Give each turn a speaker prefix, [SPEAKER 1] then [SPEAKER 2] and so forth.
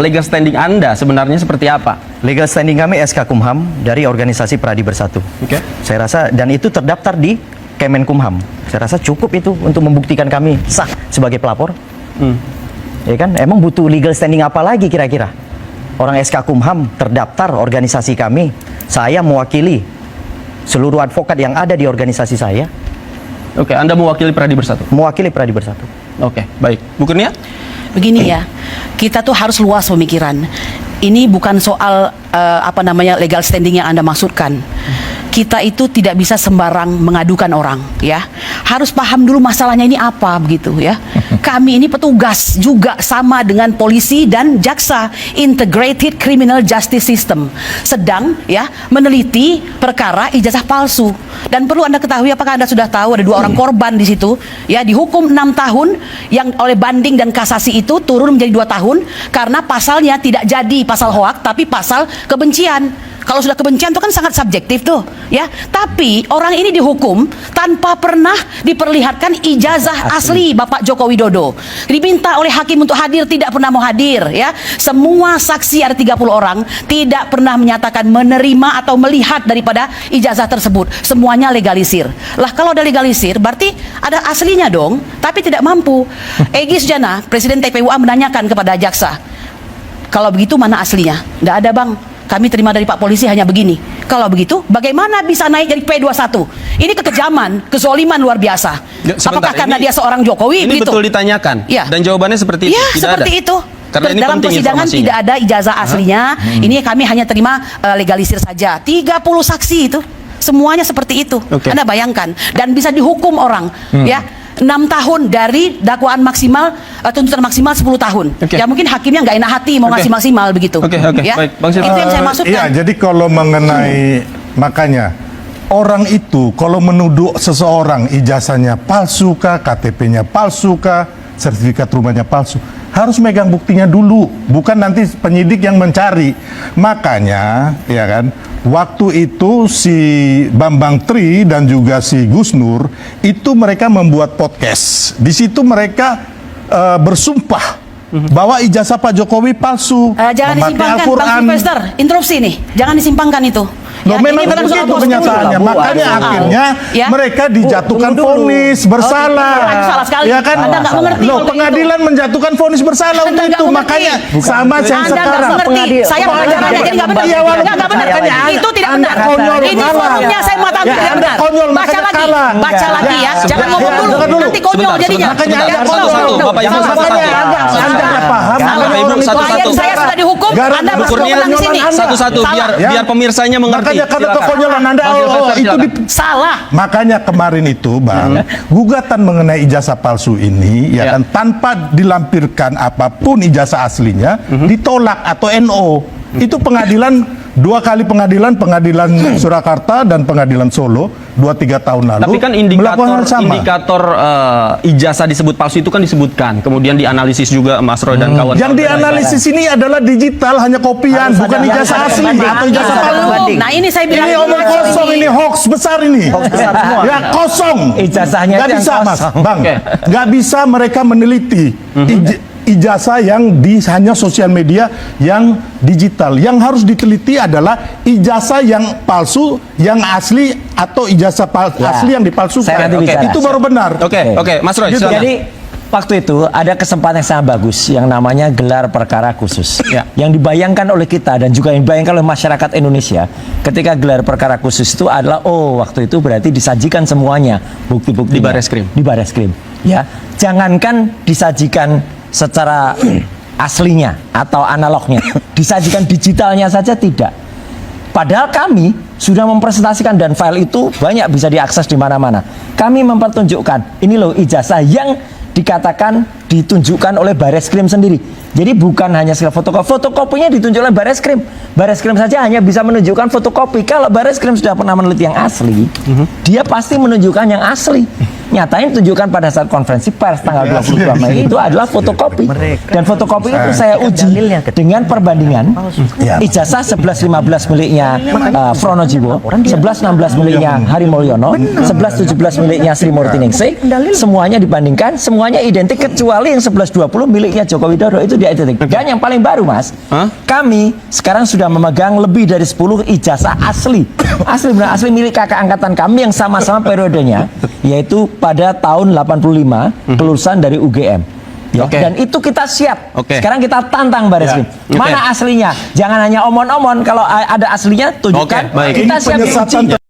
[SPEAKER 1] legal standing Anda sebenarnya seperti apa?
[SPEAKER 2] Legal standing kami SK Kumham dari organisasi Pradi Bersatu.
[SPEAKER 1] Oke.
[SPEAKER 2] Saya rasa, dan itu terdaftar di Kemenkumham. Saya rasa cukup itu untuk membuktikan kami sah sebagai pelapor. Ya kan? Emang butuh legal standing apa lagi kira-kira? Orang SK Kumham terdaftar organisasi kami. Saya mewakili seluruh advokat yang ada di organisasi saya.
[SPEAKER 1] Oke, Anda mewakili Pradi Bersatu.
[SPEAKER 2] Mewakili Pradi Bersatu.
[SPEAKER 1] Oke, baik. Bu Kurnia?
[SPEAKER 3] Begini ya, kita tuh harus luas pemikiran. Ini bukan soal legal standing yang Anda maksudkan. Kita itu tidak bisa sembarang mengadukan orang, ya. Harus paham dulu masalahnya ini apa, begitu ya. Kami ini petugas juga sama dengan polisi dan jaksa, Integrated Criminal Justice System, sedang ya meneliti perkara ijazah palsu. Dan perlu Anda ketahui, apakah Anda sudah tahu ada 2 orang korban di situ, ya, dihukum 6 tahun, yang oleh banding dan kasasi itu turun menjadi 2 tahun karena pasalnya tidak jadi pasal hoak tapi pasal kebencian. Kalau sudah kebencian itu kan sangat subjektif tuh, ya. Tapi orang ini dihukum tanpa pernah diperlihatkan ijazah asli Bapak Joko Widodo. Diminta oleh hakim untuk hadir, tidak pernah mau hadir, ya. Semua saksi, ada 30 orang, tidak pernah menyatakan menerima atau melihat daripada ijazah tersebut. Semuanya legalisir. Lah kalau ada legalisir, berarti ada aslinya dong, tapi tidak mampu. Egy Sujana, Presiden TPUA, menanyakan kepada jaksa, kalau begitu mana aslinya? Nggak ada, Bang. Kami terima dari Pak Polisi hanya begini. Kalau begitu, bagaimana bisa naik jadi P21? Ini kekejaman, kezoliman luar biasa.
[SPEAKER 1] Ya, sebentar,
[SPEAKER 3] apakah karena
[SPEAKER 1] ini,
[SPEAKER 3] dia seorang Jokowi?
[SPEAKER 1] Ini
[SPEAKER 3] begitu?
[SPEAKER 1] betul ditanyakan,
[SPEAKER 3] Ya.
[SPEAKER 1] Dan jawabannya seperti itu.
[SPEAKER 3] Ya,
[SPEAKER 1] tidak
[SPEAKER 3] seperti
[SPEAKER 1] ada.
[SPEAKER 3] itu.
[SPEAKER 1] Karena ini
[SPEAKER 3] dalam
[SPEAKER 1] penting
[SPEAKER 3] persidangan
[SPEAKER 1] informasinya.
[SPEAKER 3] tidak ada ijazah aslinya. Ini kami hanya terima legalisir saja. 30 saksi itu, semuanya seperti itu.
[SPEAKER 1] Oke.
[SPEAKER 3] Anda bayangkan, dan bisa dihukum orang, ya. 6 tahun dari dakwaan maksimal, tuntutan maksimal 10 tahun.
[SPEAKER 1] Oke.
[SPEAKER 3] Ya mungkin hakimnya nggak enak hati mau
[SPEAKER 1] Oke.
[SPEAKER 3] ngasih maksimal begitu.
[SPEAKER 1] Oke,
[SPEAKER 3] Ya?
[SPEAKER 1] baik. Bang Silvan.
[SPEAKER 3] Itu yang saya maksudkan.
[SPEAKER 4] Iya, jadi kalau mengenai makanya orang itu kalau menuduh seseorang ijazahnya palsu kah, KTP-nya palsu kah, sertifikat rumahnya palsu, harus megang buktinya dulu, bukan nanti penyidik yang mencari. Makanya, ya kan, waktu itu si Bambang Tri dan juga si Gus Nur itu mereka membuat podcast. Di situ mereka bersumpah bahwa ijazah Pak Jokowi palsu,
[SPEAKER 3] Jangan
[SPEAKER 4] memakai
[SPEAKER 3] disimpangkan, Bang
[SPEAKER 4] Al-Quran.
[SPEAKER 3] Sylvester. Interupsi nih, jangan disimpangkan itu.
[SPEAKER 4] Loh, memang
[SPEAKER 3] ini bukan soal
[SPEAKER 4] begitu
[SPEAKER 3] kostum.
[SPEAKER 4] kenyataannya. Makanya akhirnya mereka dijatuhkan vonis bersalah.
[SPEAKER 3] itu salah sekali.
[SPEAKER 4] Ya kan?
[SPEAKER 3] Anda nggak mengerti
[SPEAKER 4] Loh,
[SPEAKER 3] kalau
[SPEAKER 4] pengadilan menjatukan vonis bersalah
[SPEAKER 3] Anda
[SPEAKER 4] untuk
[SPEAKER 3] nggak
[SPEAKER 4] itu.
[SPEAKER 3] mengerti.
[SPEAKER 4] Makanya sama yang
[SPEAKER 3] Anda nggak
[SPEAKER 4] sekarang.
[SPEAKER 3] mengerti. Saya pengacaranya jadi nggak benar.
[SPEAKER 4] Iya, walaupun
[SPEAKER 3] Nggak benar.
[SPEAKER 4] makanya
[SPEAKER 3] Itu tidak
[SPEAKER 4] Anda
[SPEAKER 3] benar.
[SPEAKER 4] konyol,
[SPEAKER 3] Ini
[SPEAKER 4] kalah.
[SPEAKER 3] forumnya saya mengatakan
[SPEAKER 4] Ya,
[SPEAKER 3] tidak
[SPEAKER 4] Anda
[SPEAKER 3] benar.
[SPEAKER 4] konyol,
[SPEAKER 3] Baca
[SPEAKER 4] makanya
[SPEAKER 3] lagi,
[SPEAKER 4] kalah.
[SPEAKER 3] baca lagi ya. Jangan ngomong dulu. Nanti konyol jadinya.
[SPEAKER 4] Makanya Anda
[SPEAKER 1] Sebentar,
[SPEAKER 4] konyol.
[SPEAKER 1] satu-satu. Bapak Ibu,
[SPEAKER 4] Makanya
[SPEAKER 1] satu-satu.
[SPEAKER 4] Anda nggak paham.
[SPEAKER 1] Bapak Ibu, satu-satu.
[SPEAKER 3] Klien saya sudah dihukum. Anda
[SPEAKER 1] Bu
[SPEAKER 3] masuk
[SPEAKER 1] Kurnia,
[SPEAKER 3] menang di sini.
[SPEAKER 1] satu-satu
[SPEAKER 3] Salah.
[SPEAKER 1] biar pemirsanya mengerti.
[SPEAKER 4] Makanya karena
[SPEAKER 1] Silakan.
[SPEAKER 4] kekonyolan Anda
[SPEAKER 1] Bang Sylvester,
[SPEAKER 4] itu
[SPEAKER 1] silakan.
[SPEAKER 3] Salah.
[SPEAKER 4] Makanya kemarin itu, Bang, gugatan mengenai ijazah palsu ini ya kan tanpa dilampirkan apapun ijazah aslinya ditolak atau NO. Itu pengadilan 2 kali pengadilan Surakarta dan pengadilan Solo 2-3 tahun lalu.
[SPEAKER 1] Tapi kan
[SPEAKER 4] melakukan hal sama.
[SPEAKER 1] indikator ijazah disebut palsu itu kan disebutkan. Kemudian dianalisis juga Mas Roy dan kawan.
[SPEAKER 4] Yang dianalisis ini adalah digital, hanya kopian, bukan ijazah asli atau ijazah palsu.
[SPEAKER 3] Nah ini saya bilang
[SPEAKER 4] Ini omong kosong, ini hoax besar ini. Ya kosong.
[SPEAKER 5] Ijazahnya
[SPEAKER 4] Nggak
[SPEAKER 5] itu yang
[SPEAKER 4] bisa, Mas,
[SPEAKER 5] kosong.
[SPEAKER 4] Bang.
[SPEAKER 1] Oke.
[SPEAKER 4] Nggak bisa mereka meneliti ijazah yang di hanya sosial media yang digital. Yang harus diteliti adalah ijazah yang palsu, yang asli, atau ijazah asli yang dipalsukan.
[SPEAKER 5] Saya nanti bicara.
[SPEAKER 4] Itu baru benar.
[SPEAKER 1] Oke, Mas Roy.
[SPEAKER 4] Gitu.
[SPEAKER 1] silakan.
[SPEAKER 5] Jadi waktu itu ada kesempatan yang sangat bagus yang namanya gelar perkara khusus.
[SPEAKER 1] Ya.
[SPEAKER 5] Yang dibayangkan oleh kita dan juga yang dibayangkan oleh masyarakat Indonesia ketika gelar perkara khusus itu adalah waktu itu berarti disajikan semuanya bukti-bukti
[SPEAKER 1] Di Barreskrim.
[SPEAKER 5] Di Barreskrim. Ya, jangankan disajikan secara aslinya atau analognya, disajikan digitalnya saja tidak. Padahal kami sudah mempresentasikan dan file itu banyak bisa diakses di mana-mana. Kami mempertunjukkan ini loh ijazah yang dikatakan ditunjukkan oleh Barreskrim sendiri. Jadi bukan hanya sekedar fotokopi, fotokopinya ditunjuk oleh Barreskrim. Barreskrim saja hanya bisa menunjukkan fotokopi. Kalau Barreskrim sudah pernah meneliti yang asli, dia pasti menunjukkan yang asli. Nyatanya tunjukkan pada saat konferensi pers tanggal 22 Mei itu adalah fotokopi. Dan fotokopi itu saya uji dengan perbandingan ijazah 1115 miliknya Fronojiwo, 1116 miliknya Hari Mulyono, 1117 miliknya Sri Murti Ningsih. Semuanya dibandingkan, semuanya identik kecuali yang 1120 miliknya Joko Widodo itu dia identik. Dan yang paling baru Mas, kami sekarang sudah memegang lebih dari 10 ijazah asli benar asli milik kakak angkatan kami yang sama-sama periodenya, yaitu pada tahun 85 kelulusan dari UGM. Ya,
[SPEAKER 1] Oke.
[SPEAKER 5] dan itu kita siap.
[SPEAKER 1] Oke.
[SPEAKER 5] Sekarang kita tantang Baris Krim. Mana aslinya? Jangan hanya omon-omon. Kalau ada aslinya tunjukkan.
[SPEAKER 1] Oke, baik.
[SPEAKER 5] Kita
[SPEAKER 4] Ini
[SPEAKER 5] siap
[SPEAKER 4] penyesatan
[SPEAKER 5] diuji.